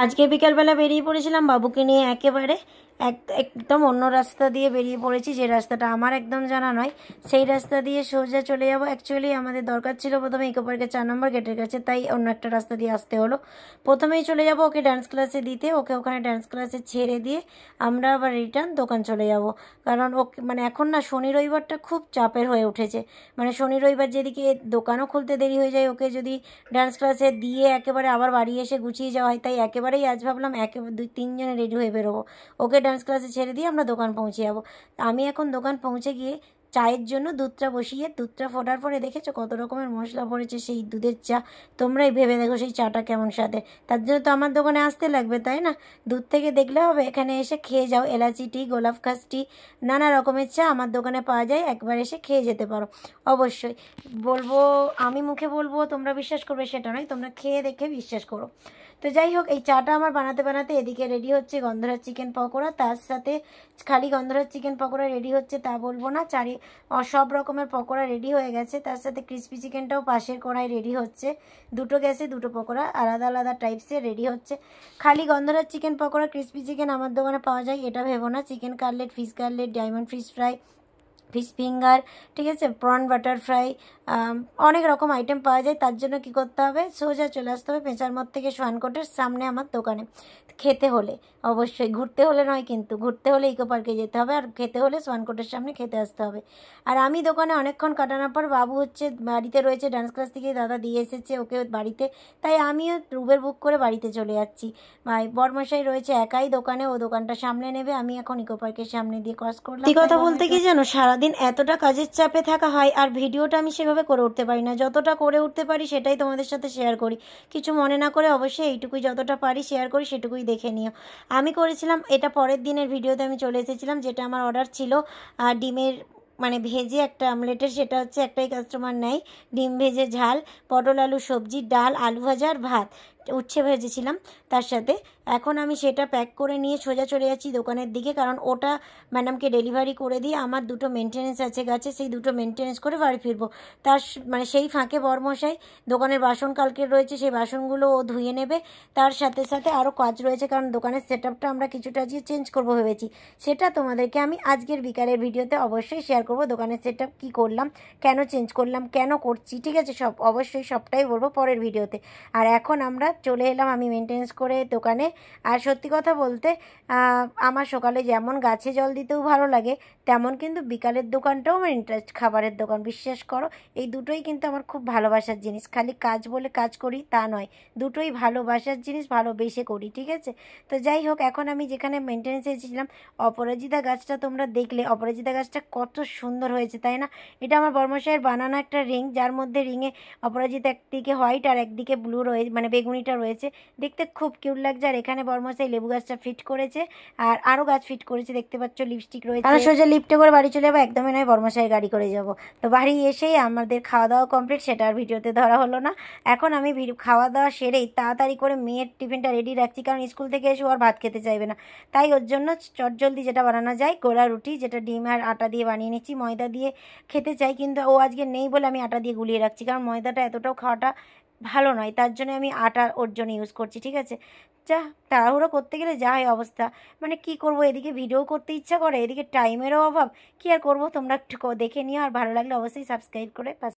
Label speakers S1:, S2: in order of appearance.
S1: আজকে বিকালবেলা বেরিয়ে পড়েছিলাম বাবুকে নিয়ে, একেবারে একদম অন্য রাস্তা দিয়ে বেরিয়ে পড়েছি, যে রাস্তাটা আমার একদম জানা নয়। সেই রাস্তা দিয়ে সোজা চলে যাবো। অ্যাকচুয়ালি আমাদের দরকার ছিল প্রথমে ইকো পার্কের 4 নম্বর গেটের কাছে, তাই অন্য একটা রাস্তা দিয়ে আসতে হলো। প্রথমেই চলে যাব ওকে ডান্স ক্লাসে দিতে, ওকে ওখানে ডান্স ক্লাসে ছেড়ে দিয়ে আমরা আবার রিটার্ন দোকান চলে যাব। কারণ ওকে মানে এখন না শনি রবিবারটা খুব চাপের হয়ে উঠেছে, মানে শনি রবিবার যেদিকে দোকানও খুলতে দেরি হয়ে যায়, ওকে যদি ডান্স ক্লাসে দিয়ে একেবারে আবার বাড়ি এসে গুছিয়ে যাওয়া হয়, তাই একেবারেই আজ ভাবলাম 2-3 জনে রেডি হয়ে বেরোবো। ওকে ডান্স ক্লাসে ছেড়ে দিয়ে আমরা দোকান পৌঁছে যাবো। আমি এখন দোকান পৌঁছে গিয়ে চায়ের জন্য দুধটা বসিয়ে, দুধটা ফোটার পরে দেখেছো কত রকমের মশলা পড়েছে সেই দুধের চা। তোমরাই ভেবে দেখো সেই চাটা কেমন স্বাদে। তার জন্য তো আমার দোকানে আসতে লাগবে, তাই না? দুধ থেকে দেখলে হবে, এখানে এসে খেয়ে যাও। এলাচি টি, গোলাপ খাস টি, নানা রকমের চা আমার দোকানে পাওয়া যায়, একবার এসে খেয়ে যেতে পারো। অবশ্যই বলবো, আমি মুখে বলবো তোমরা বিশ্বাস করবে সেটা নয়, তোমরা খেয়ে দেখে বিশ্বাস করো। তো যাই হোক, এই চাটা আমার বানাতে বানাতে এদিকে রেডি হচ্ছে গন্ধরাজ চিকেন পকোড়া। তার সাথে খালি গন্ধরাজ চিকেন পকোড়া রেডি হচ্ছে তা বলবো না, সব রকমের পকোড়া রেডি হয়ে গেছে। তার সাথে ক্রিস্পি চিকেনটাও পাশের কড়াই রেডি হচ্ছে। দুটো গ্যাসে দুটো পকোড়া আলাদা আলাদা টাইপসের রেডি হচ্ছে। খালি গন্ধরাজ চিকেন পকোড়া, ক্রিস্পি চিকেন আমার দোকানে পাওয়া যায় এটা ভেবো না। Chicken cutlet, fish cutlet, diamond fish fry, fish finger, ঠিক আছে, প্রন বাটার ফ্রাই, অনেক রকম আইটেম পাওয়া যায়। তার জন্য কি করতে হবে, সোজা চলে আসতে হবে পেঁচার মোড় থেকে সোয়ানকোটের সামনে আমার দোকানে। খেতে হলে অবশ্যই, ঘুরতে হলে নয় কিন্তু, ঘুরতে হলে ইকো পার্কে যেতে হবে, আর খেতে হলে সোয়ানকোটের সামনে খেতে আসতে হবে। আর আমি দোকানে অনেকক্ষণ কাটানোর পর বাবু হচ্ছে বাড়িতে রয়েছে, ডান্স ক্লাস থেকে দাদা দিয়ে এসেছে ওকে বাড়িতে, তাই আমিও উবের বুক করে বাড়িতে চলে যাচ্ছি। ভাই বরমশাই রয়েছে একাই দোকানে, ও দোকানটা সামনে নেবে, আমি এখন ইকো পার্কের সামনে দিয়ে ক্রস করলাম। এই কথা বলতে কি জানো, সারাদিন এতটা কাজের চাপে থাকা হয় আর ভিডিওটা আমি সেভাবে করে উঠতে পারি না। যতটা করে উঠতে পারি সেটাই তোমাদের সাথে শেয়ার করি। কিছু মনে না করে অবশ্যই এইটুকুই যতটা পারি শেয়ার করি, সেটুকুই দেখে নিও। আমি করেছিলাম এটা পরের দিনের ভিডিওতে আমি চলে এসেছিলাম, যেটা আমার অর্ডার ছিল ডিমের মানে ভেজে একটা আমলেটের, সেটা হচ্ছে একটাই কাস্টমার নেয়, ডিম ভেজে ঝাল, পটল আলু সবজি, ডাল, আলু ভাজা আর ভাত, উচ্ছে ভেজেছিলাম তার সাথে। এখন আমি সেটা প্যাক করে নিয়ে সোজা চলে যাচ্ছি দোকানের দিকে, কারণ ওটা ম্যাডামকে ডেলিভারি করে দিয়ে আমার দুটো মেনটেনেন্স আছে গাছে, সেই দুটো মেনটেনেন্স করে বাড়ি ফিরবো। তার মানে সেই ফাঁকে বরমশাই দোকানের বাসন কালকের রয়েছে, সেই বাসনগুলো ও ধুয়ে নেবে। তার সাথে সাথে আরও কাজ রয়েছে, কারণ দোকানের সেটআপটা আমরা কিছুটা আজকে চেঞ্জ করবো ভেবেছি, সেটা তোমাদেরকে আমি আজকের বিকালের ভিডিওতে অবশ্যই শেয়ার করবো। দোকানের সেটআপ কী করলাম, কেন চেঞ্জ করলাম, কেন করছি, ঠিক আছে, সব অবশ্যই সবটাই বলবো পরের ভিডিওতে। আর এখন আমরা চলে এলাম আমি মেনটেন্স করে দোকানে। আর সত্যি কথা বলতে আমার সকালে যেমন গাছে জল দিতেও ভালো লাগে, তেমন কিন্তু বিকালের দোকানটাও আমার ইন্টারেস্ট। খাবারের দোকান, বিশ্বাস করো এই দুটোই কিন্তু আমার খুব ভালোবাসার জিনিস। খালি কাজ বলে কাজ করি তা নয়, দুটোই ভালোবাসার জিনিস, ভালোবেসে করি, ঠিক আছে। তো যাই হোক, এখন আমি যেখানে মেনটেন্সে এসেছিলাম, অপরাজিতা গাছটা তোমরা দেখলে, অপরাজিতা গাছটা কত সুন্দর হয়েছে তাই না? এটা আমার বর্মশাইয়ের বানানো একটা রিং, যার মধ্যে রিংয়ে অপরাজিতা একদিকে হোয়াইট আর একদিকে ব্লু রয়েছে, মানে বেগুনিটা রয়েছে, দেখতে খুব কিউট লাগছে। আর এখানে বর্মশাই লেবু গাছটা ফিট করেছে, আর আরও গাছ ফিট করেছে, দেখতে পাচ্ছ লিপস্টিক রয়েছে। আমরা সোজা লিফটে করে বাড়ি চলে যাবো, একদমই নয় বর্মশাইয়ের গাড়ি করে যাব। তো বাড়ি এসেই আমাদের খাওয়া দাওয়া কমপ্লিট, সেটা আর ভিডিওতে ধরা হলো না। এখন আমি খাওয়া দাওয়া সেরেই তাড়াতাড়ি করে মেয়ের টিফিনটা রেডি রাখছি, কারণ স্কুল থেকে এসে আর ভাত খেতে চাইবে না, তাই ওর জন্য চটজলদি যেটা বানানো যায় গোলা রুটি, যেটা ডিম আর আটা দিয়ে বানিয়ে নিচ্ছি। ময়দা দিয়ে খেতে চাই, কিন্তু ও আজকে নেই বলে আমি আটা দিয়ে গুলিয়ে রাখছি, কারণ ময়দাটা এতটাও খাওয়াটা ভালো নয়, তার জন্য আমি আটা ওর জন্য ইউজ করছি, ঠিক আছে। যা তাড়াহুড়ো করতে গেলে যা হয় অবস্থা, মানে কি করব, এদিকে ভিডিও করতে ইচ্ছা করে, এদিকে টাইমেরও অভাব, কি আর করবো। তোমরা একটু দেখে নিও, আর ভালো লাগলে অবশ্যই সাবস্ক্রাইব করে